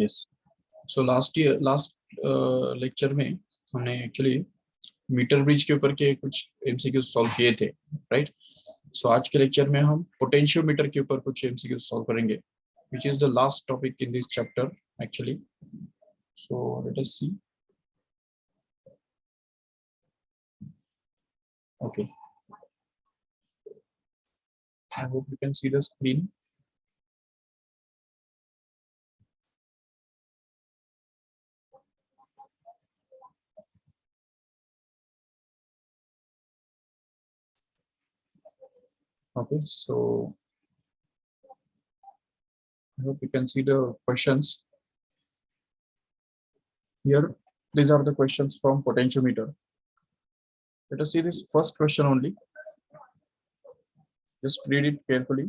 Yes, so last lecture में हमने actually metre bridge के ऊपर के कुछ एमसीक्यू सॉल्व किए थे, राइट। सो आज के लेक्चर में हम पोटेंशियोमीटर के ऊपर कुछ एमसीक्यू सॉल्व करेंगे, which is the last topic in this chapter actually. So let us see. Okay, I hope you can see the screen. Okay, so I hope you can see the questions here. These are the questions from potentiometer. Let us see this first question only. Just read it carefully.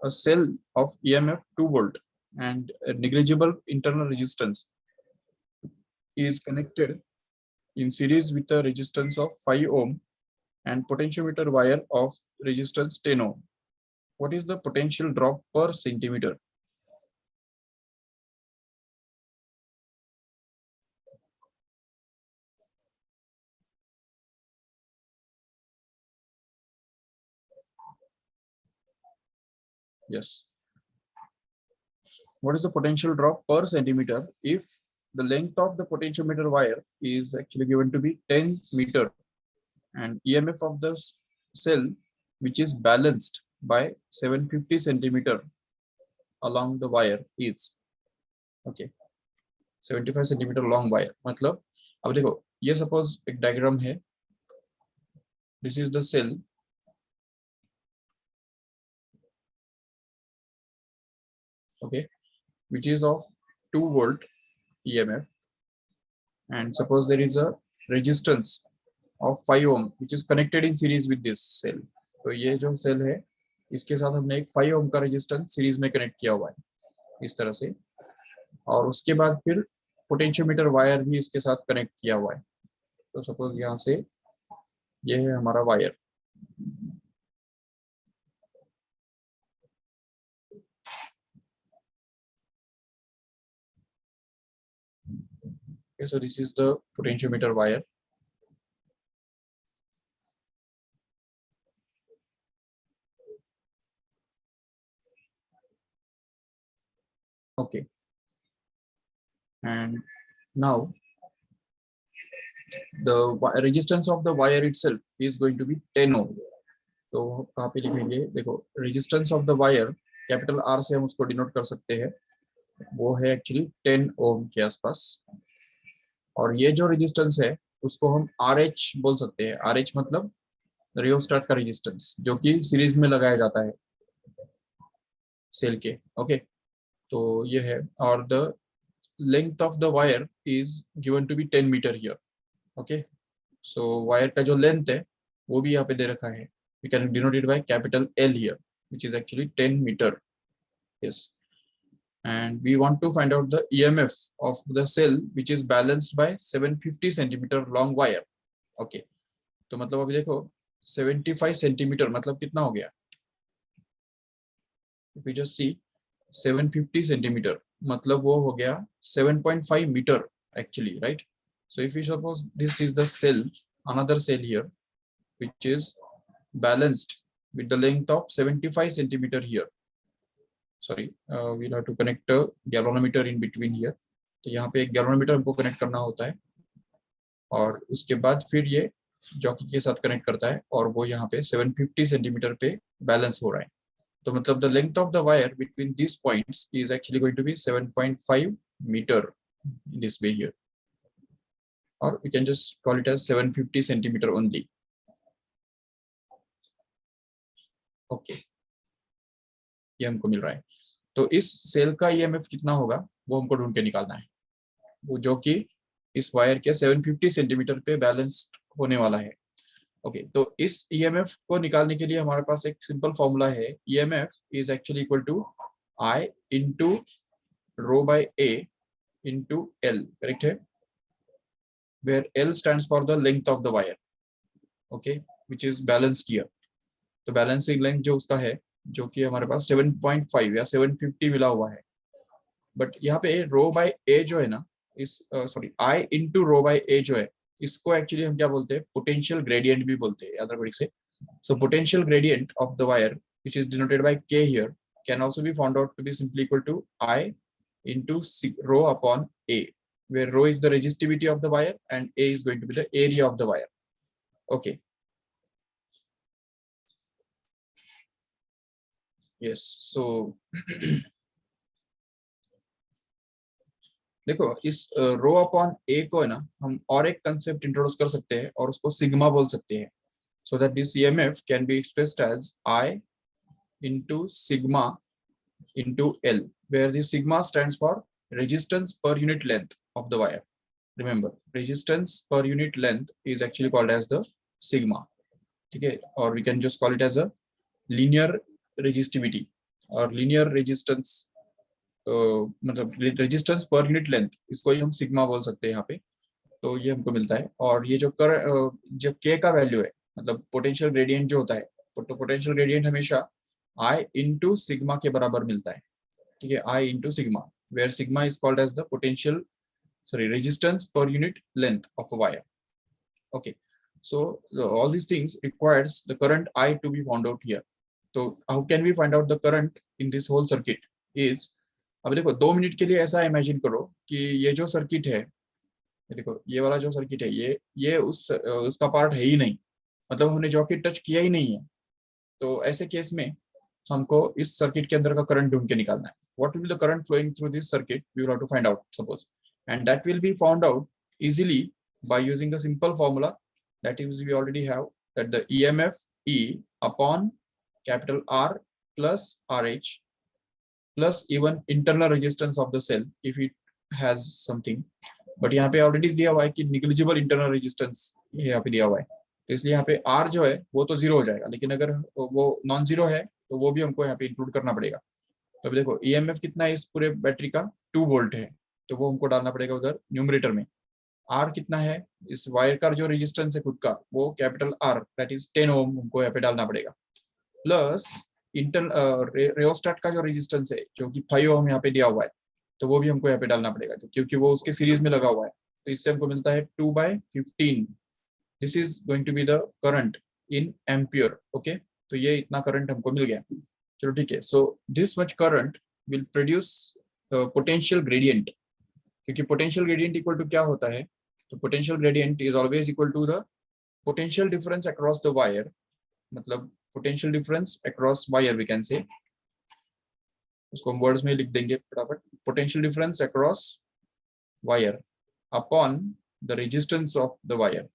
A cell of EMF 2 volt and a negligible internal resistance is connected in series with a resistance of 5 ohm and potentiometer wire of resistance 10 ohm. What is the potential drop per centimeter? Yes. What is the potential drop per centimeter if the length of the potentiometer wire is actually given to be 10 meter and EMF of the cell which is balanced by 750 centimeter along the wire is okay 75 centimeter long wire. मतलब अब देखो ये suppose एक diagram है. This is the cell. Okay, which is of 2 volt EMF, and suppose there is a resistance of 5 ohm which is connected in series with this cell. तो ये जो cell है इसके साथ हमने एक 5 ओम का रेजिस्टेंस सीरीज में कनेक्ट किया हुआ है इस तरह से, और उसके बाद फिर पोटेंशियोमीटर वायर भी इसके साथ कनेक्ट किया हुआ है. तो सपोज यहाँ से ये है हमारा wire. Okay, so this is the potentiometer wire. Okay, and now the resistance of the wire itself is going to be 10 ohm. तो कहाँ पे लिखेंगे, देखो resistance of the wire capital R से हम उसको डिनोट कर सकते हैं, वो है एक्चुअली 10 ओम के आसपास. और ये जो रेजिस्टेंस है उसको हम आर एच बोल सकते हैं. आर एच मतलब रियोस्टेट का रेजिस्टेंस जो कि सीरीज में लगाया जाता है सेल के. ओके, तो ये है, और the length of the wire is given to be 10 metre here. Okay, so wire का जो लेंथ है वो भी यहाँ पे दे रखा है. We can denote it by capital L here which is actually 10 meter. Yes, and we want to find out the EMF of the cell which is balanced by 750 centimeter long wire. Okay, तो मतलब अभी देखो 75 centimetre मतलब कितना हो गया. If we just see 750 centimeter मतलब वो हो गया 7.5 meter actually, right? So if we suppose this is the cell, another cell here which is balanced with the length of 75 centimeter here. Sorry, we'll have to connect a galvanometer in between here. तो यहाँ पे एक galvanometer हमको connect करना होता है और उसके बाद फिर ये जॉकी के साथ कनेक्ट करता है और वो यहाँ पे 750 सेंटीमीटर पे बैलेंस हो रहा है. तो मतलब the length of the wire between this points is actually going to be 7.5 metre in this way here, or we can just call it as 750 centimeter only. Okay, ये हमको मिल रहा है. तो इस सेल का ईएमएफ कितना होगा वो हमको ढूंढ के निकालना है, वो जो कि इस वायर के 750 सेंटीमीटर पे बैलेंस होने वाला है. ओके, तो इस ईएमएफ को निकालने के लिए हमारे पास एक सिंपल फॉर्मूला है. EMF is actually equal to I into row by A into L, correct है, where L stands for the length of the wire, okay, which is balanced here. तो बैलेंसिंग लेंथ जो उसका है जो कि हमारे पास 7.5 या 750 मिला हुआ है. बट यहाँ पे रो बाय ए जो है ना, इस sorry I into row by a जो है, इसको एक्चुअली हम क्या बोलते हैं, पोटेंशियल ग्रेडियंट भी बोलते हैं याद रखो से. So potential gradient of the wire which is denoted by k here can also be found out to be simply equal to I into rho upon A, where rho is the resistivity of the wire and A is going to be the area of the wire. Okay. Yes. So देखो इस rho upon ए को है ना, हम और एक concept introduce कर सकते हैं और उसको सिग्मा बोल सकते हैं. So that this EMF can be expressed as I into sigma into L, where the sigma stands for resistance per unit length of the wire. Remember, resistance per unit length is actually called as the sigma. Okay, or we can just call it as a linear resistivity or linear resistance. मतलब resistance per unit length, इसको ही हम sigma बोल सकते हैं यहाँ पे. तो ये हमको मिलता है. और ये जो जब k का वैल्यू है, मतलब पोटेंशियल ग्रेडियंट जो होता है, तो पोटेंशियल ग्रेडियंट हमेशा I into sigma के बराबर मिलता है. ठीक है, I into sigma, where sigma is called as the potential, sorry, resistance per unit length of a wire. Okay, so all these things requires the current I to be found out here. So how can we find out the current in this whole circuit is, अब देखो 2 minute के लिए ऐसा imagine करो कि ये जो circuit है, देखो ये वाला जो सर्किट है, ये उसका पार्ट है ही नहीं, मतलब हमने जॉकेट टच किया ही नहीं है. तो ऐसे केस में हमको इस सर्किट के अंदर का करंट ढूंढ के निकालना है. What will be the current flowing through this circuit, we will have to find out suppose, and that will be found out easily by using a simple formula that is we already have, that the EMF E upon capital R plus RH plus even internal resistance of the cell if it has something. But यहाँ पे already दिया हुआ है कि negligible internal resistance यहाँ पे दिया हुआ है, तो इसलिए यहाँ पे R जो है वो तो जीरो हो जाएगा, लेकिन अगर वो नॉन जीरो है तो वो भी हमको यहाँ पे इंक्लूड करना पड़ेगा. तो अभी देखो ईएमएफ कितना है इस पूरे बैटरी का, 2 वोल्ट है, तो वो हमको डालना पड़ेगा उधर न्यूमरेटर में. R कितना है इस वायर का, जो रेजिस्टेंस है खुद का, वो कैपिटल R दैट इज 10 ओम हमको यहाँ पे डालना पड़ेगा, प्लस रेओस्टेट का जो रेजिस्टेंस है जो कि 5 ओम यहाँ पे दिया हुआ है, तो वो भी हमको यहाँ पे डालना पड़ेगा क्योंकि वो उसके सीरीज में लगा हुआ है. तो इससे हमको मिलता है 2/15. This is going to be the current in ampere. Okay, तो ये इतना करंट हमको मिल गया. चलो ठीक है. So this much current will produce potential gradient, क्योंकि पोटेंशियल ग्रेडियंट इक्वल टू क्या होता है, तो potential gradient is always equal to the potential difference across the wire, मतलब potential difference across wire we can say, उसको हम words में लिख देंगे फटाफट, potential difference across wire upon the resistance of the wire.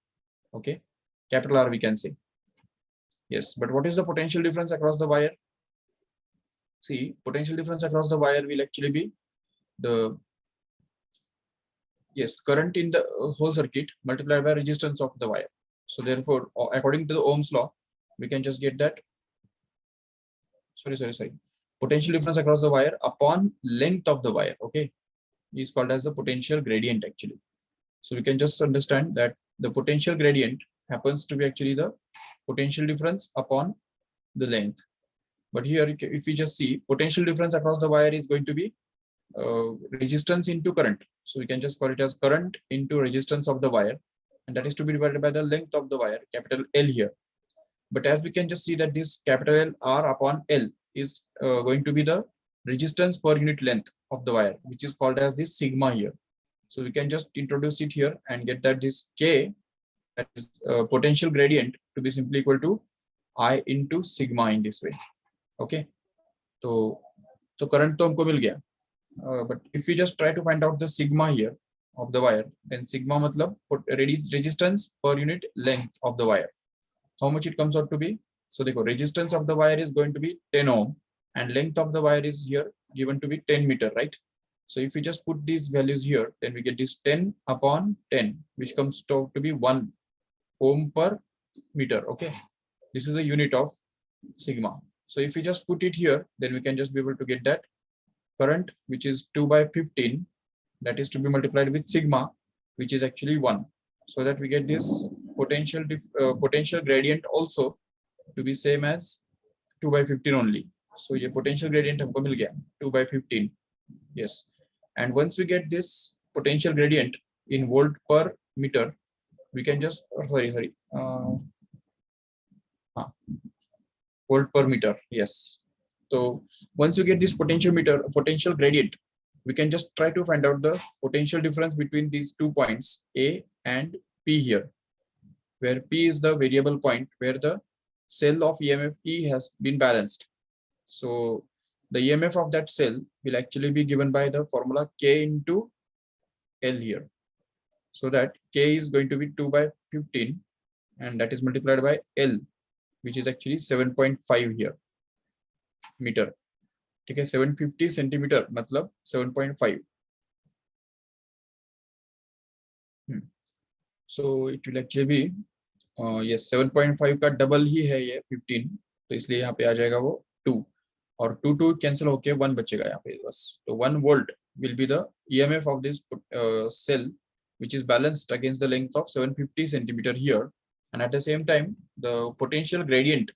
Okay, capital R we can say. Yes, but what is the potential difference across the wire? See, potential difference across the wire will actually be the, yes, current in the whole circuit multiplied by resistance of the wire. So therefore, according to the Ohm's law, we can just get that, sorry, potential difference across the wire upon length of the wire, okay, is called as the potential gradient actually. So we can just understand that the potential gradient happens to be actually the potential difference upon the length. But here, if we just see, potential difference across the wire is going to be resistance into current. So we can just call it as current into resistance of the wire, and that is to be divided by the length of the wire, capital L here. But as we can just see that this capital L R upon L is going to be the resistance per unit length of the wire, which is called as this sigma here. So we can just introduce it here and get that this K, that is potential gradient, to be simply equal to I into sigma in this way. Okay, so current तो हमको मिल गया, but if we just try to find out the sigma here of the wire, then sigma मतलब resistance per unit length of the wire, how much it comes out to be. So देखो resistance of the wire is going to be 10 ohm and length of the wire is here given to be 10 meter, right? So if we just put these values here, then we get this 10 upon 10, which comes to be 1 ohm per meter. Okay, this is a unit of sigma. So if we just put it here, then we can just be able to get that current, which is 2/15, that is to be multiplied with sigma, which is actually 1. So that we get this potential gradient also to be same as 2/15 only. So ये potential gradient हमको मिल गया 2/15. Yes. And once we get this potential gradient in volt per meter, we can just volt per meter. Yes. So once you get this potential gradient, we can just try to find out the potential difference between these 2 points A and P here, where P is the variable point where the cell of EMF E has been balanced. So the EMF of that cell will actually be given by the formula K into L here. So that K is going to be 2 by 15, and that is multiplied by L, which is actually 7.5 here meter. ठीक है, 750 centimetre मतलब 7.5. So it will actually be yes 7.5 का double ही है ये 15, तो इसलिए यहाँ पे आ जाएगा वो 2, और 2 कैंसिल होके 1 बचेगा यहाँ पे बस. तो 1 volt will be the EMF of this cell, which is balanced against the length of 750 centimeter here, and at the same time the potential gradient.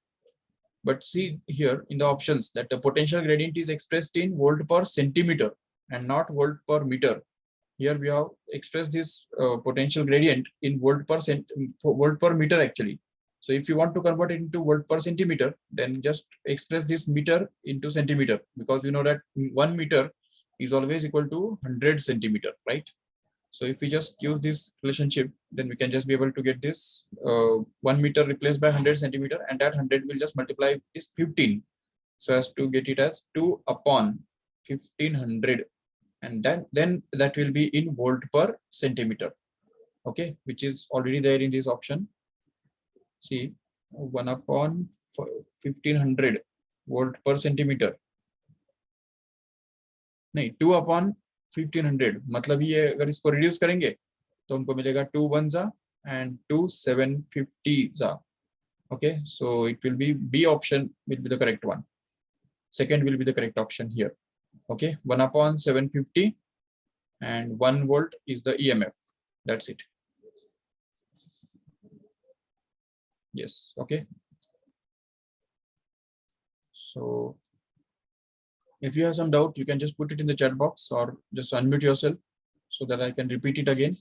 But see here in the options that the potential gradient is expressed in volt per centimeter and not volt per meter. Here we have expressed this potential gradient in volt per meter actually. So if you want to convert it into volt per centimeter, then just express this meter into centimeter, because we know that 1 meter is always equal to 100 centimeter, right? So if we just use this relationship, then we can just be able to get this 1 meter replaced by 100 centimeter, and that 100 will just multiply this 15, so as to get it as 2 upon 1500, and then that will be in volt per centimeter, okay, which is already there in this option. See, 1 upon 1500 volt per centimeter, नहीं 2 upon 1500, मतलब ये अगर इसको reduce करेंगे तो हमको मिलेगा 2 1 जा and 2 750 जा. Okay, so it will be B option will be the correct one. Second will be the correct option here. Okay, 1 upon 750 and 1 volt is the EMF. That's it. Yes. Okay. So if you have some doubt, you can just put it in the chat box or just unmute yourself so that I can repeat it again.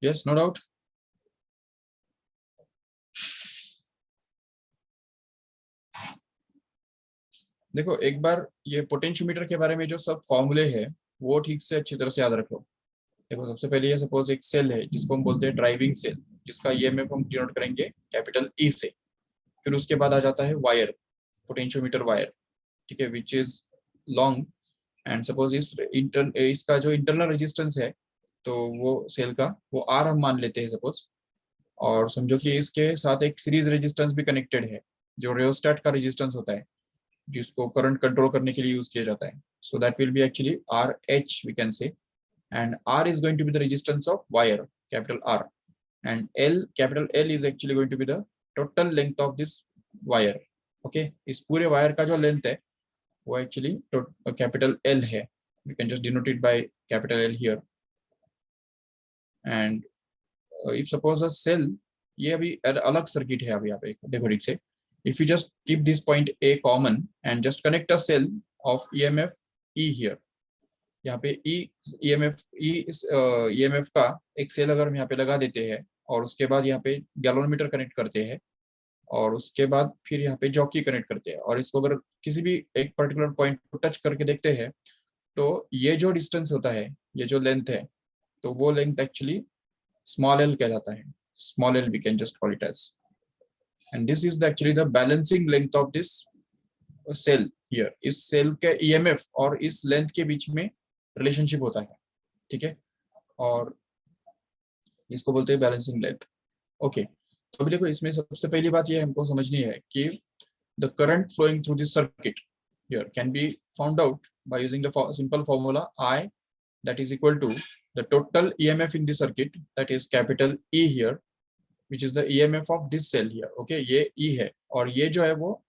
Yes, no doubt. देखो एक बार ये potentiometer के बारे में जो सब फॉर्मूले है वो ठीक से अच्छी तरह से याद रखो. देखो सबसे पहले ये सपोज एक सेल है जिसको हम बोलते हैं ड्राइविंग सेल, जिसका ईएमएफ हम डिनोट करेंगे कैपिटल ई से. फिर उसके बाद आ जाता है वायर, पोटेंशियोमीटर वायर, ठीक है, which is long, and suppose इसका जो इंटरनल रेजिस्टेंस है तो वो सेल का वो आर हम मान लेते हैं सपोज, और समझो कि इसके साथ एक सीरीज रेजिस्टेंस भी कनेक्टेड है जो रियोस्टेट का रेजिस्टेंस होता है जिसको करंट कंट्रोल करने के लिए यूज किया जाता है. So that will B actually R H we can से, and R is going to be the resistance of wire, capital R, and L, capital L is actually going to be the total length of this wire. Okay, इस पूरे wire का जो length है वो actually capital L है. We can just denote it by capital L here. And if suppose a cell, ये अभी अलग सर्किट है अभी यहाँ पे देखो ठीक से. If you just keep this point A common and just connect a cell of EMF E here, यहाँ पे EMF का एक सेल अगर हम यहाँ पे लगा देते हैं और उसके बाद यहाँ पे गैलोमीटर कनेक्ट करते हैं और उसके बाद फिर यहाँ पे जॉकी कनेक्ट करते हैं, और इसको अगर किसी भी एक पर्टिकुलर पॉइंट को टच करके देखते हैं तो ये जो डिस्टेंस होता है, ये जो लेंथ है, तो वो लेंथ एक्चुअली स्मॉल एल कहलाता है. Small L we can just call it as, and this is actually the balancing length of this cell here. इस सेल के ईएमएफ और इस लेंथ के बीच में रिलेशनशिप होता है, ठीक है, और इसको बोलते हैं बैलेंसिंग लेंथ. ओके, तो अभी देखो इसमें सबसे पहली बात ये हमको समझनी है कि the current flowing through this circuit here can be found out by using the simple formula I, that is equal to the total EMF in the circuit, that is capital E here, which is the EMF of this cell here. Okay, ये E है और ये जो है वो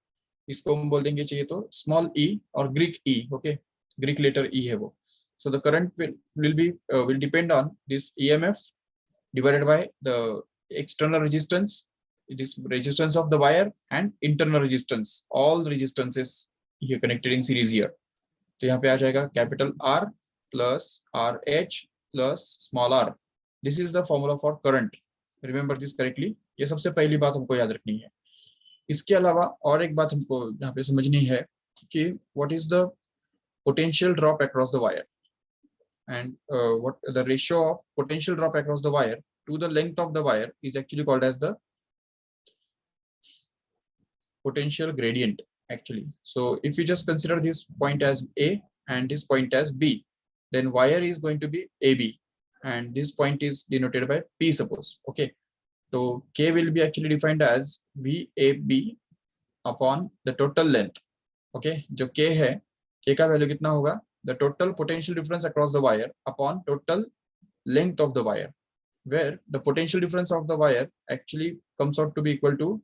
इसको हम बोल देंगे चाहिए तो स्मॉल e और Greek E. Okay, Greek letter E है वो. So the current will depend on this EMF divided by the external resistance it is resistance of the wire and internal resistance, all resistances here connected in series here. तो यहाँ पे आ जाएगा capital R plus RH plus small r. This is the formula for current. Remember this correctly. ये सबसे पहली बात हमको याद रखनी है. इसके अलावा और एक बात हमको यहाँ पे समझनी है कि what is the potential drop across the wire and what the ratio of potential drop across the wire to the length of the wire is actually called as the potential gradient actually. So if you just consider this point as A and this point as B, then wire is going to be AB and this point is denoted by P suppose. Okay, so K will be actually defined as VAB upon the total length. Okay, जो K है, K का value कितना होगा? The total potential difference across the wire upon total length of the wire, where the potential difference of the wire actually comes out to be equal to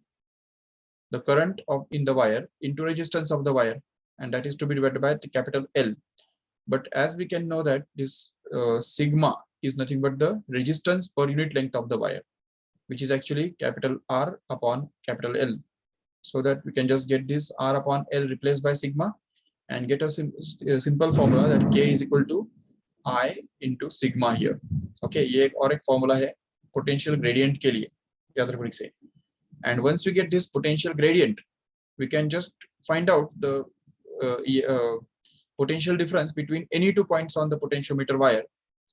the current of in the wire into resistance of the wire, and that is to be divided by the capital L. But as we can know that this sigma is nothing but the resistance per unit length of the wire, which is actually capital R upon capital L. So that we can just get this R upon L replaced by sigma and get a simple formula that K is equal to I into sigma here. Okay, ये एक और एक formula है potential gradient के लिए, याद रखो से. And once we get this potential gradient, we can just find out the potential difference between any 2 points on the potentiometer wire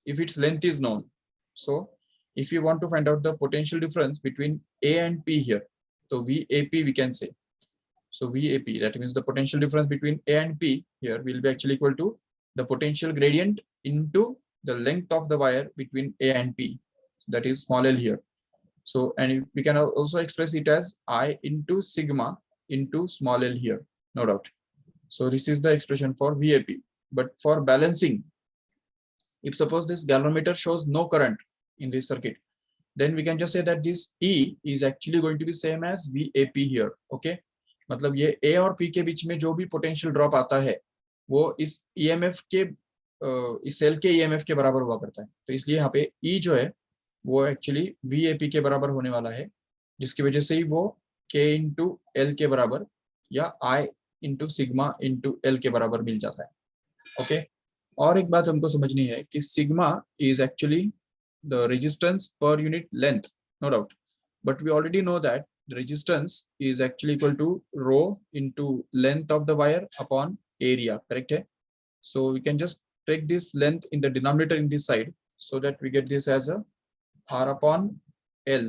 if its length is known. So if you want to find out the potential difference between A and P here, so VAP we can say. So VAP, that means the potential difference between A and P here will be actually equal to the potential gradient into the length of the wire between A and P, that is small l here. So, and we can also express it as I into sigma into small l here, no doubt. So this is the expression for VAP. But for balancing, if suppose this galvanometer shows no current in this circuit, then we can just say that this E is actually going to be same as VAP here. Okay, मतलब ये A और P के बीच में जो भी potential drop आता है वो इस EMF के इस सेल के EMF के बराबर हुआ करता है. तो इसलिए यहाँ पे E जो है वो एक्चुअली VAP के बराबर होने वाला है, जिसकी वजह से ही वो K इंटू L के बराबर या I into sigma into L के बराबर मिल जाता है. ओके, और एक बात हमको समझनी है कि sigma is actually the resistance per unit length, no doubt, but we already know that the resistance is actually equal to rho into length of the wire upon area, correct hai? So we can just take this length in the denominator in this side so that we get this as a R upon L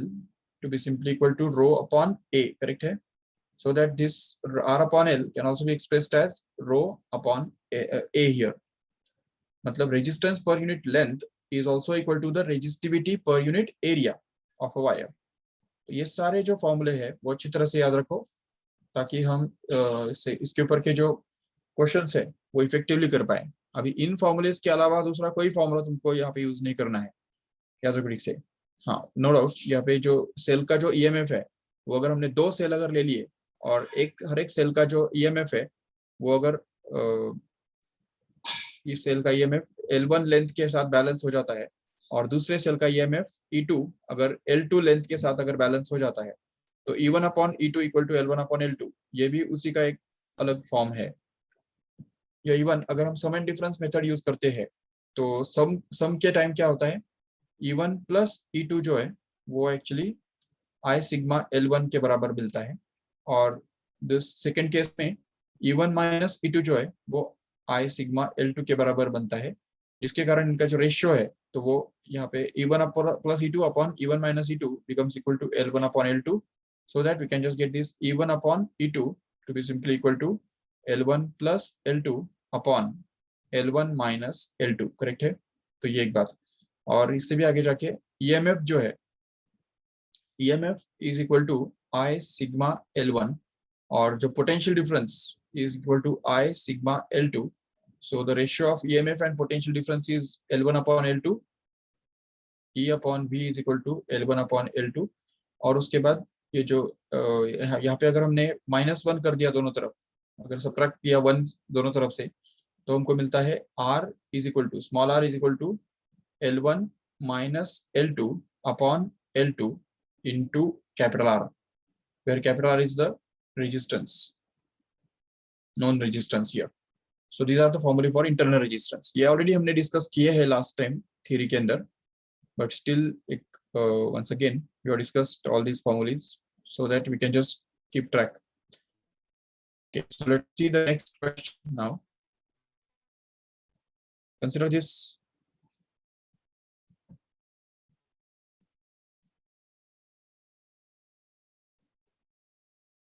to be simply equal to rho upon A, correct hai? So that this R upon L can also be expressed as rho upon A here. मतलब resistance per unit length is also equal to the resistivity per unit area of a wire. तो ये सारे जो फॉर्मूले हैं वो अच्छी तरह से याद रखो ताकि हम इसके ऊपर के जो क्वेश्चंस है वो इफेक्टिवली कर पाए. अभी इन फॉर्मूलेस के अलावा दूसरा कोई फॉर्मूला तुमको यहाँ पे यूज नहीं करना है, याद रखो ठीक से. हाँ, नो डाउट, यहाँ पे जो सेल का जो EMF है वो अगर हमने 2 सेल अगर ले लिए और हर एक सेल का जो EMF है वो अगर इस सेल का EMF L1 लेंथ के साथ बैलेंस हो जाता है और दूसरे सेल का EMF E2 अगर L2 लेंथ के साथ अगर बैलेंस हो जाता है तो E1 upon E2 equal to L1 upon L2, ये भी उसी का एक अलग फॉर्म है. या इवन अगर हम सम एंड डिफरेंस मेथड यूज करते हैं तो सम के टाइम क्या होता है, E1 प्लस E2 जो है वो एक्चुअली I सिग्मा L1 के बराबर मिलता है, और सेकेंड केस में E1 माइनस E2 जो है वो I सिग्मा L2 के बराबर बनता है, जिसके कारण इनका जो रेशियो है तो वो यहाँ पे E1 plus E2 upon E1 minus E2 becomes equal to L1 upon L2, so that we can just get this E1 upon E2 to be simply equal to L1 plus L2 upon L1 minus L2, correct है. तो ये एक बात. और इससे भी आगे जाके EMF जो है, EMF is equal to I sigma L1 और जो potential difference is equal to I sigma L2. So the ratio of EMF and potential difference is L1 upon L2. E upon V is equal to L1 upon L2. और उसके बाद ये जो यहाँ पे अगर हमने -1 कर दिया दोनों तरफ, अगर सब्ट्रैक्ट किया 1 दोनों तरफ से, तो हमको मिलता है R is equal to small r is equal to L1 minus L2 upon L2 into capital R. where capital R is the resistance, known resistance here. So these are the formulae for internal resistance. ये already हमने discuss किए हैं last time theory के अंदर, but still once again we have discussed all these formulas so that we can just keep track. Okay, so let's see the next question now. Consider this.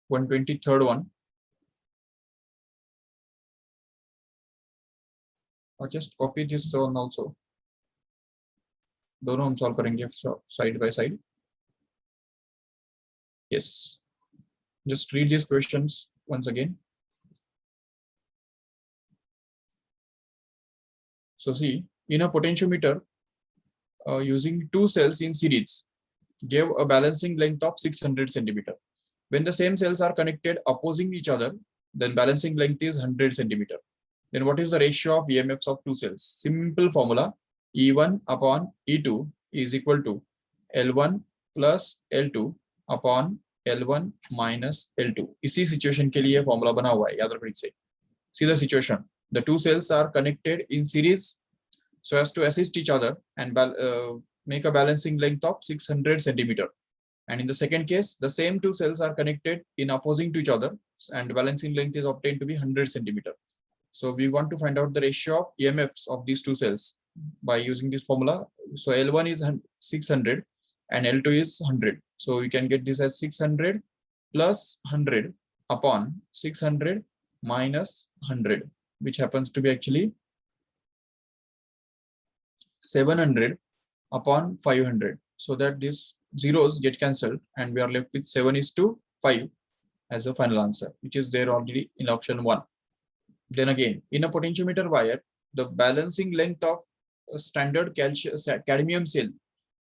One 23rd one. Or just copy this one also. दोनों हम solve करेंगे side by side. Yes. Just read these questions once again. So see, in a potentiometer, using two cells in series, gave a balancing length of 600 centimeter. When the same cells are connected opposing each other, then balancing length is 100 centimeter. Then what is the ratio of EMFs of two cells? Simple formula, E1 upon E2 is equal to L1 plus L2 upon L1 minus L2. इसी situation के लिए formula बना हुआ है, याद रखो से. See the situation. The two cells are connected in series so as to assist each other and make a balancing length of 600 centimeter. And in the second case, the same two cells are connected in opposing to each other and balancing length is obtained to be 100 centimeter. So we want to find out the ratio of EMFs of these two cells by using this formula. So L1 is 600 and L2 is 100. So we can get this as 600 plus 100 upon 600 minus 100, which happens to be actually 700 upon 500. So that these zeros get cancelled and we are left with 7:5 as a final answer, which is there already in option 1. Then again, in a potentiometer wire, the balancing length of a standard cadmium cell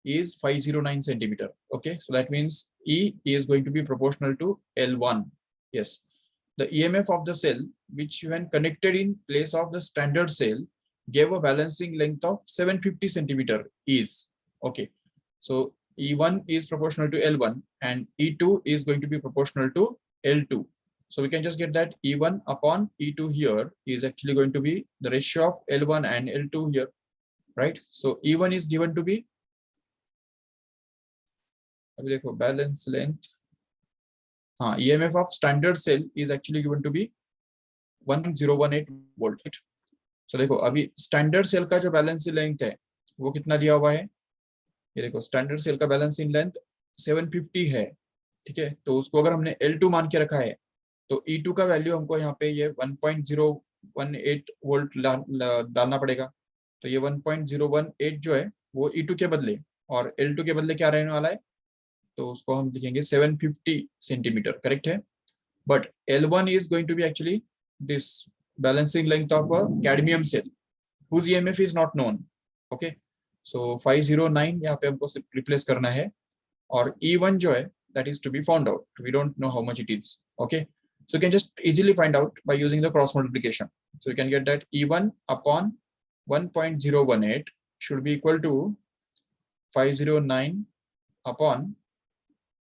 is 509 centimeter. Okay, so that means E is going to be proportional to L1. Yes, the EMF of the cell, which when connected in place of the standard cell, gave a balancing length of 750 centimeter is. Okay, so E1 is proportional to L1 and E2 is going to be proportional to L2. So we can just get that E1 upon E2 here is actually going to be the ratio of L1 and L2 here, right? So E1 is given to be balance length. EMF of standard cell is actually given to be 1018 volt. So देखो अभी standard cell का जो balancing length है वो कितना दिया हुआ है? ये देखो standard cell का balancing length 750 है, ठीक है? तो उसको अगर हमने L2 मान के रखा है तो E2 का वैल्यू हमको यहाँ पे ये 1.018 वोल्ट डालना पड़ेगा. तो ये 1.018 जो है वो E2 के बदले और L2 के बदले क्या रहने वाला है? तो उसको हम लिखेंगे 750 सेंटीमीटर, करेक्ट है. But L1 is going to be actually this balancing length of a cadmium cell whose EMF is not known. Okay, so 509 यहाँ पे हमको रिप्लेस करना है और E1 जो है that is to be found out. We don't know how much it is. Okay, so you can just easily find out by using the cross multiplication. So you can get that E1 upon 1.018 should be equal to 509 upon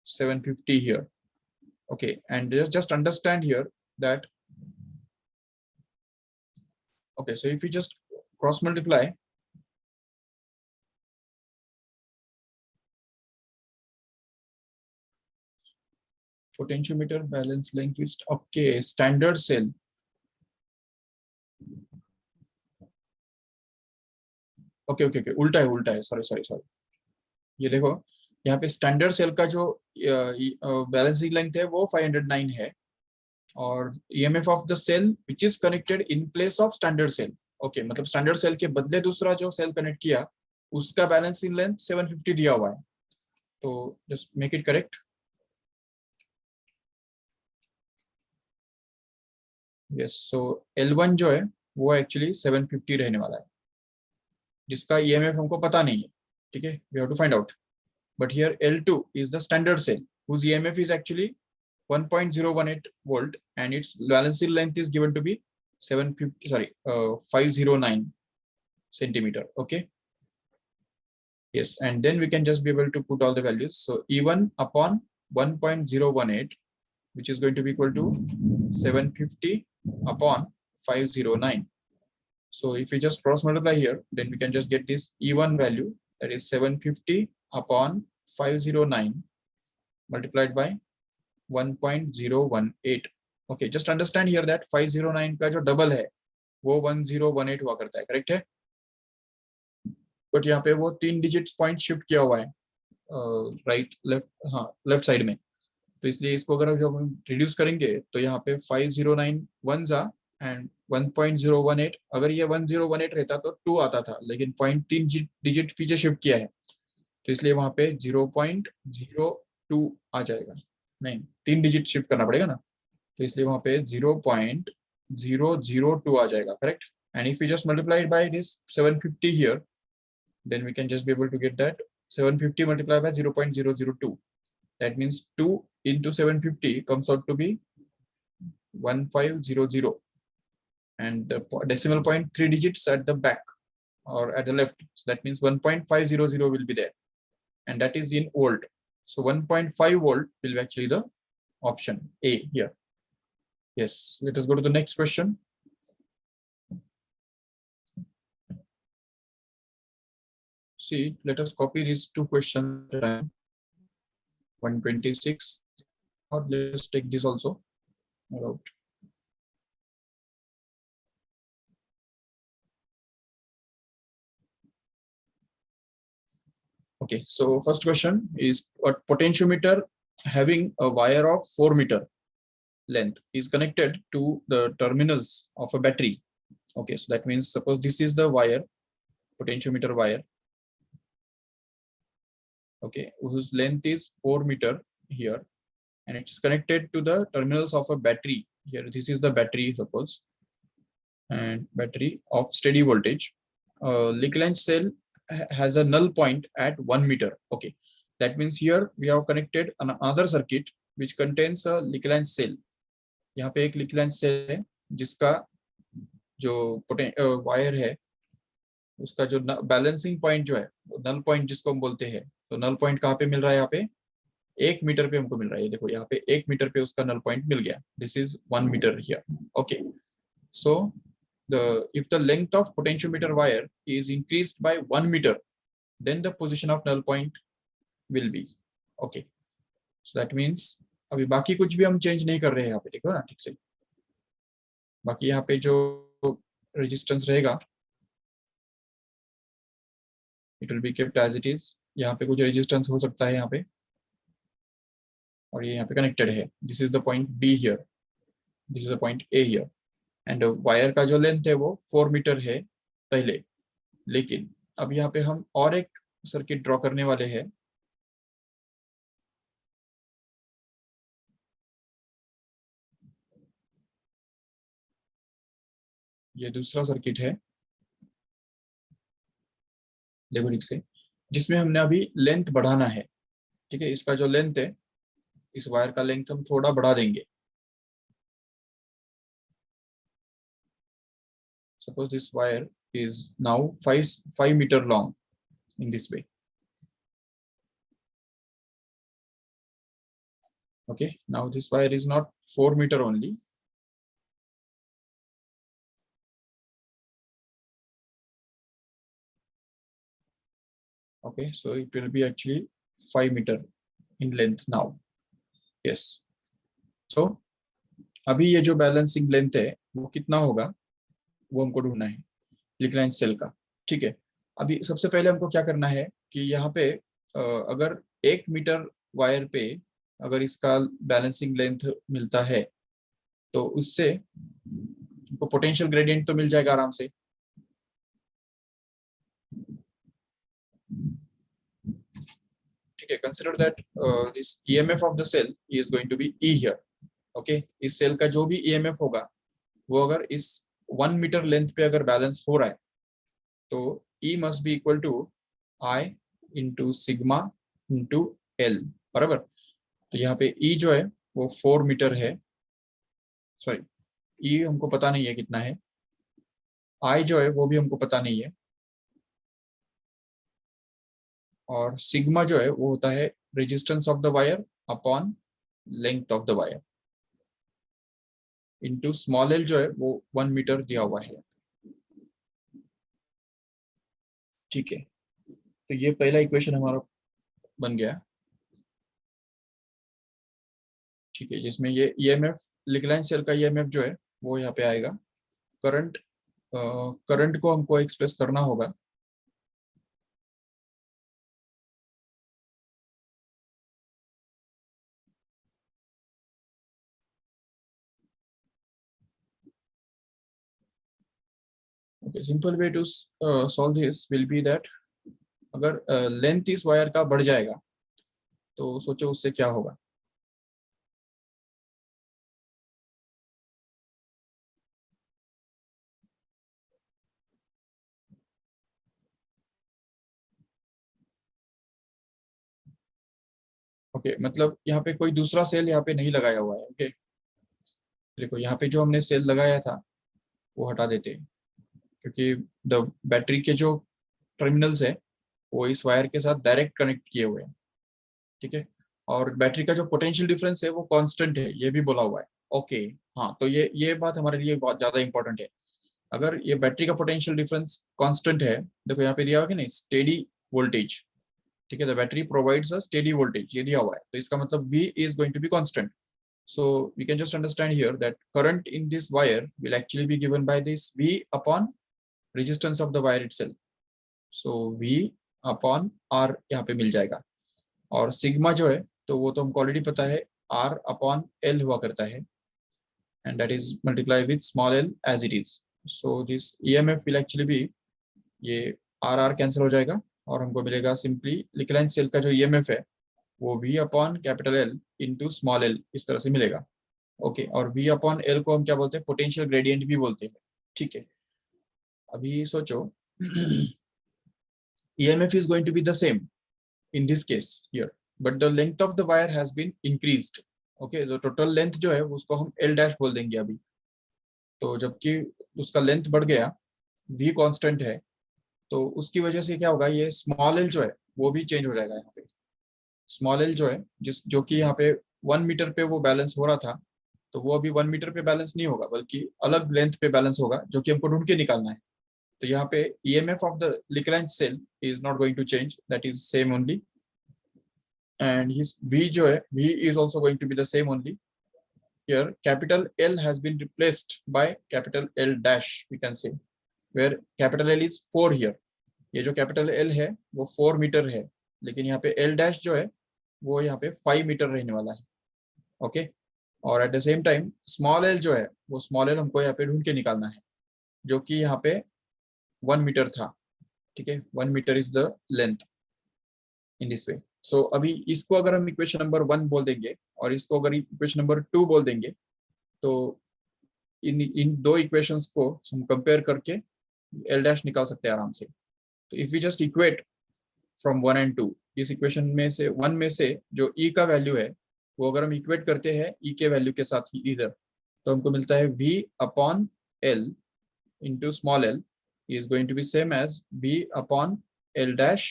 750 here. Okay, and just understand here that, okay, so if you just cross multiply, potentiometer balance length is okay, standard cell. Okay, उल्टा है, sorry. ये देखो यहाँ पे standard cell का जो balancing length है वो 509 है और EMF of the cell which is connected in place of standard cell. Okay, मतलब स्टैंडर्ड सेल के बदले दूसरा जो सेल कनेक्ट किया उसका बैलेंसिंग लेंथ 750 दिया हुआ है. तो just make it correct. Yes, so L1 जो है वो एक्चुअली 750 रहने वाला है जिसका EMF हमको पता नहीं है, ठीक है, we have to find out. But here L2 is the standard cell whose EMF is actually 1.018 volt and its balancing length is given to be 509 centimeter. Okay, yes, and then we can just be able to put all the values. So E1 upon 1.018, which is going to be equal to 750 upon 509. So if we just cross multiply here, then we can just get this E1 value, that is 750 upon 509 multiplied by 1.018. Okay, just understand here that 509 का जो double है वो 1018 हुआ करता है, correct है? But यहाँ पे वो 3 डिजिट्स पॉइंट शिफ्ट किया हुआ है राइट लेफ्ट, हाँ लेफ्ट साइड में, तो इसलिए इसको अगर जब हम रिड्यूस करेंगे तो यहाँ पे 509 वन जा एंड 1.018, अगर ये 1018 रहता तो 2 आता था, लेकिन 0.3 डिजिट पीछे शिफ्ट किया है तो इसलिए वहां पे 0.02 आ जाएगा, नहीं 3 डिजिट शिफ्ट करना पड़ेगा ना, तो इसलिए वहां पे 0.002 आ जाएगा, correct? And if you just multiply by this 750 here, then we can just be able to get that 750 multiplied by 0.002. That means 2 into 750 comes out to be 1500, and the decimal point 3 digits at the back or at the left. So that means 1.500 will be there, and that is in volt. So 1.5 volt will be actually the option A here. Yes, let us go to the next question. See, let us copy these two questions. 126, or let's take this also out. Okay, so first question is, a potentiometer having a wire of 4 meter length is connected to the terminals of a battery. Okay, so that means suppose this is the wire, potentiometer wire, okay, whose length is 4 meter here, and it's connected to the terminals of a battery here. This is the battery, suppose, and battery of steady voltage. Lagrange cell has a null point at 1 meter. Okay, that means here we have connected another circuit which contains a Lagrange cell. यहाँ पे एक Lagrange cell है जिसका जो wire है उसका जो balancing point जो है, नल पॉइंट जिसको हम बोलते हैं, तो नल पॉइंट कहाँ पे मिल रहा है? यहाँ पे 1 मीटर पे हमको मिल रहा है। देखो यहाँ पे 1 मीटर पे उसका नल पॉइंट मिल गया। This is 1 metre here. Okay, so if the length of potentiometer wire is increased by 1 meter, then the position of null point will be okay. So that means अभी बाकी कुछ भी हम चेंज नहीं कर रहे हैं यहाँ पे, देखो ना ठीक से। बाकी यहाँ पे जो रेजिस्टेंस रहेगा it will be kept as it is. यहाँ पे कुछ रेजिस्टेंस हो सकता है यहाँ पे, और ये यहाँ पे कनेक्टेड है। This is the point B here, this is the point A here, and wire का जो लेंथ है वो 4 मीटर है पहले, लेकिन अब यहाँ पे हम और एक सर्किट ड्रॉ करने वाले हैं। ये दूसरा सर्किट है, देखो ठीक से, जिसमें हमने अभी लेंथ बढ़ाना है। ठीक है, इसका जो लेंथ है, इस वायर का लेंथ हम थोड़ा बढ़ा देंगे। Suppose this wire is now 5 meter long in this way. Okay, now this wire is not 4 meter only. Okay, so it will be actually 5 meter in length now. Yes, so अभी ये जो balancing length है वो कितना होगा वो हमको ढूंढना है लिग्रांज सेल का। ठीक है, अभी सबसे पहले हमको क्या करना है कि यहाँ पे अगर 1 मीटर वायर पे अगर इसका बैलेंसिंग लेंथ मिलता है तो उससे हमको पोटेंशियल ग्रेडियंट तो मिल जाएगा आराम से। ठीक है, consider that this EMF of the cell is going to be E here. Okay, इस सेल का जो भी ईएमएफ होगा वो अगर इस 1 मीटर लेंथ पे अगर बैलेंस हो रहा है तो E must be equal to I into sigma into L, बराबर। तो यहाँ पे E जो है वो 4 मीटर है, सॉरी E हमको पता नहीं है कितना है, I जो है वो भी हमको पता नहीं है, और सिग्मा जो है वो होता है resistance of the wire upon length of the wire into small L जो है वो 1 मीटर दिया हुआ है। ठीक है, तो ये पहला इक्वेशन हमारा बन गया। ठीक है, जिसमें ये ईएमएफ लिकलाइन सेल का ईएमएफ जो है वो यहाँ पे आएगा। करंट करंट को हमको एक्सप्रेस करना होगा। Okay, simple way to solve this will be that अगर लेंथ इस वायर का बढ़ जाएगा तो सोचो उससे क्या होगा। ओके, मतलब यहाँ पे कोई दूसरा सेल यहाँ पे नहीं लगाया हुआ है। ओके, देखो यहाँ पे जो हमने सेल लगाया था वो हटा देते हैं, क्योंकि द बैटरी के जो टर्मिनल्स है वो इस वायर के साथ डायरेक्ट कनेक्ट किए हुए हैं। ठीक है, और बैटरी का जो पोटेंशियल डिफरेंस है वो कांस्टेंट है, ये भी बोला हुआ है। ओके, हाँ, तो ये बात हमारे लिए बहुत ज्यादा इंपॉर्टेंट है। अगर ये बैटरी का पोटेंशियल डिफरेंस कांस्टेंट है, देखो यहाँ पे दिया हुआ है कि नहीं, स्टेडी वोल्टेज। ठीक है, the battery provides a steady voltage, ये दिया हुआ है, तो इसका मतलब V is going to be constant. So we can just understand here that current in this wire will actually be given by this V upon resistance of the wire itself. So V upon R यहाँ पे मिल जाएगा। और sigma जो है तो वो तो हमको ऑलरेडी पता है, R upon L हुआ करता है, and that is multiplied with small l as it is. So this EMF will actually be, ये R R कैंसिल हो जाएगा और हमको मिलेगा सिंपली लिकलाइन सेल का जो EMF है वो V upon capital L into small l इस तरह से मिलेगा। ओके, और V अपॉन एल को हम क्या बोलते हैं, पोटेंशियल ग्रेडियंट भी बोलते हैं। ठीक है, अभी सोचो EMF is going to be the same in this case here, but the length of the wire has been increased. Okay, तो टोटल लेंथ जो है उसको हम L डैश बोल देंगे अभी। तो जबकि उसका लेंथ बढ़ गया, V कांस्टेंट है, तो उसकी वजह से क्या होगा, ये स्मॉल एल जो है वो भी चेंज हो जाएगा यहाँ पे। स्मॉल एल जो है जो कि यहाँ पे 1 मीटर पे वो बैलेंस हो रहा था, तो वो अभी 1 मीटर पे बैलेंस नहीं होगा, बल्कि अलग लेंथ पे बैलेंस होगा, जो कि हमको ढूंढ के निकालना है। तो यहाँ पे EMF of the Lickline cell is not going to change, that is same only, and his V जो है V is also going to be the same only. Here capital L has been replaced by capital L dash, we can say, where capital L is 4 here. ये जो capital L है वो 4 metre है, लेकिन यहाँ पे L dash जो है वो यहाँ पे 5 मीटर रहने वाला है। ओके, और at the same time small L जो है वो स्मॉल एल हमको यहाँ पे ढूंढ के निकालना है, जो कि यहाँ पे 1 मीटर था। ठीक है, 1 metre is the length in this way. सो अभी इसको अगर हम इक्वेशन नंबर 1 बोल देंगे और इसको अगर इक्वेशन नंबर 2 बोल देंगे, तो इन दो इक्वेशंस को हम कंपेयर करके एल डैश निकाल सकते हैं आराम से। तो if we just equate from 1 and 2, इस इक्वेशन में से 1 में से जो ई का वैल्यू है वो अगर हम इक्वेट करते हैं ई के वैल्यू के साथ ही इधर, तो हमको मिलता है V upon L into small l is going to be same as V upon L dash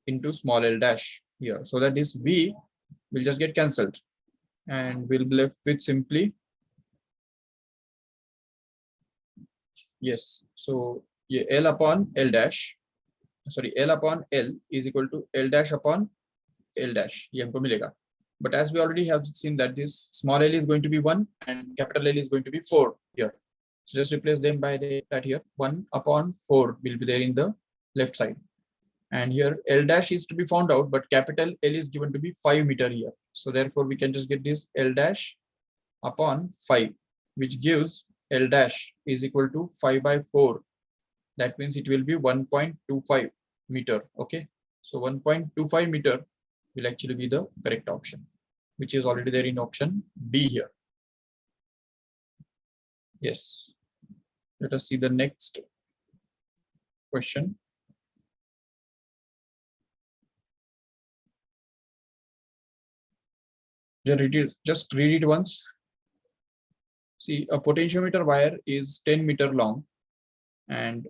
into small l dash here. So that this V will just get cancelled and we'll be left with simply, yes, so ये L upon L dash, sorry, L upon L is equal to L dash upon L dash, ये हमको मिलेगा। But as we already have seen that this small l is going to be 1 and capital L is going to be 4 here. So just replace them by that here, 1 upon 4 will be there in the left side. And here L dash is to be found out, but capital L is given to be 5 meter here. So therefore we can just get this L dash upon 5, which gives L dash is equal to 5 by 4. That means it will be 1.25 meter. Okay, so 1.25 meter will actually be the correct option, which is already there in option B here. Yes, let us see the next question. Just read it once. See, a potentiometer wire is 10 meter long and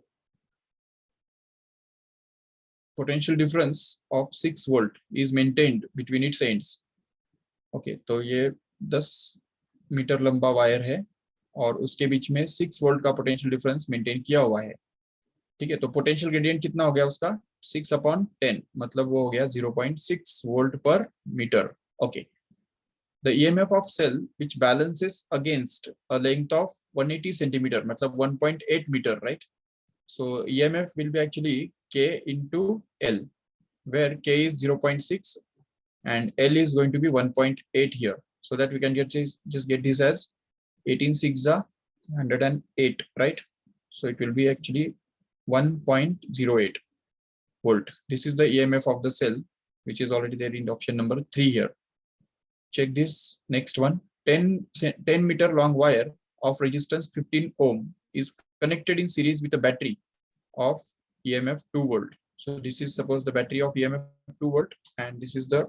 potential difference of 6 volt is maintained between its ends. Okay, तो ये 10 metre लंबा wire है और उसके बीच में 6 volt का potential difference maintain किया हुआ है। ठीक है, तो पोटेंशियल ग्रेडियंट कितना हो गया उसका 6/10, मतलब वो हो गया 0.6 volt per metre. Okay, the EMF of cell which balances against a length of 180 centimeter, मतलब 1.8 meter, right? So EMF will be actually K into L, where K is 0.6 and L is going to be 1.8 here. So that we can just get this as 18 6 108, right? So it will be actually 1.08 volt. This is the EMF of the cell, which is already there in the option number 3 here. Check this next one. 10 meter long wire of resistance 15 ohm is connected in series with a battery of EMF 2 volt. So this is suppose the battery of EMF 2 volt, and this is the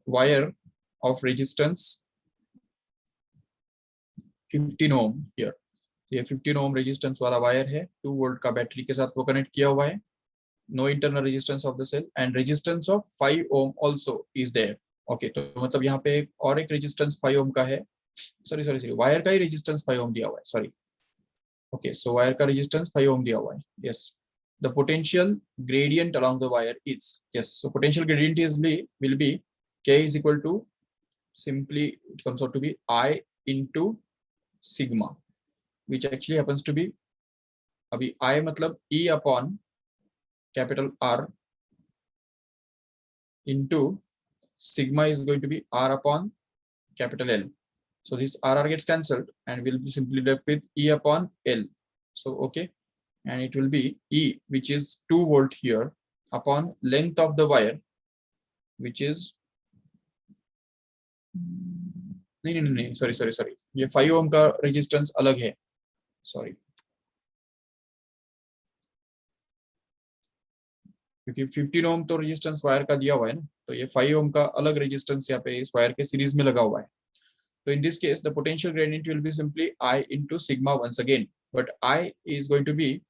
wire of resistance 15 ohm here. ये 15 ohm resistance वाला wire है, 2 volt का battery के साथ वो connect किया हुआ है. No internal resistance of the cell and resistance of 5 ohm also is there. Okay, तो मतलब यहाँ पे और एक रेजिस्टेंस 5 ओम का है. सॉरी वायर का ही रेजिस्टेंस 5 ओम दिया हुआ है. सॉरी. ओके, सो वायर का रेजिस्टेंस 5 ओम दिया हुआ है. Yes, the potential gradient along the wire is, yes, so potential gradient is will be K is equal to, simply it comes out to be I into sigma, which actually happens to be, अभी I मतलब E upon capital R into sigma is going to be R upon capital L. So this RR gets cancelled and will be simply left with E upon L. So okay, and it will be E, which is 2 volt here, upon length of the wire, which is नहीं, sorry, ये 5 ओम का resistance अलग है. Sorry, क्योंकि 15 ओम तो resistance wire का दिया हुआ है ना, तो ये 5 ओम का अलग रेजिस्टेंस यहाँ पे इस वायर के सीरीज में लगा हुआ है. So in this case, the potential gradient will be simply I into sigma once again, but I is going to be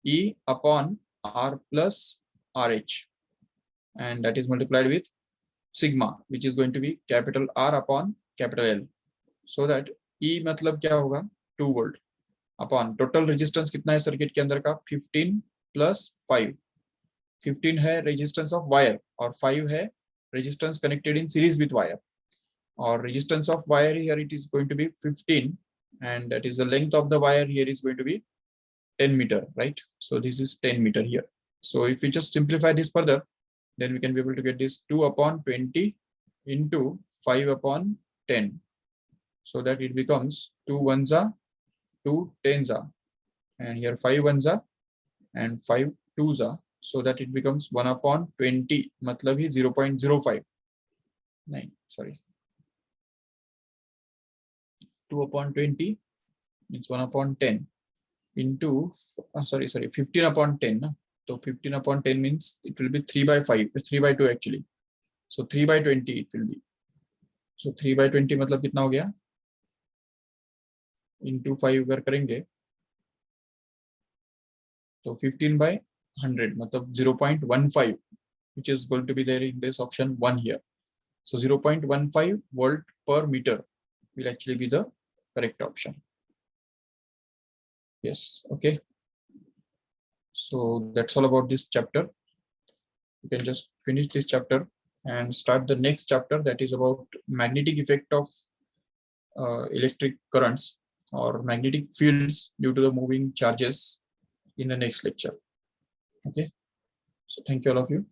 E upon R plus RH, and that is multiplied with sigma, which is going to be capital R upon capital L. So that E मतलब क्या होगा 2 volt upon total resistance कितना है circuit के अंदर का 15 plus 5. 15 है resistance of wire और 5 है resistance connected in series with wire. Or resistance of wire here, it is going to be 15, and that is the length of the wire here is going to be 10 meter, right? So this is 10 meter here. So if we just simplify this further, then we can be able to get this 2/20 into 5/10, so that it becomes 2 ones are 2 tens are, and here 5 ones are and 5 twos are, so that it becomes 1/20, मतलब ही 0.05, नहीं sorry, 2/20 means 1/10 into 15/10 na? So 15/10 means it will be 3/5, 3/2 actually. So 3/20 it will be. So 3/20 मतलब कितना हो गया into 5 अगर करेंगे तो 15/100 मतलब 0.15, which is going to be there in this option 1 here. So 0.15 volt per meter will actually be the correct option. Yes, okay. So that's all about this chapter. You can just finish this chapter and start the next chapter, that is about magnetic effect of electric currents or magnetic fields due to the moving charges in the next lecture. Okay, so thank you all of you.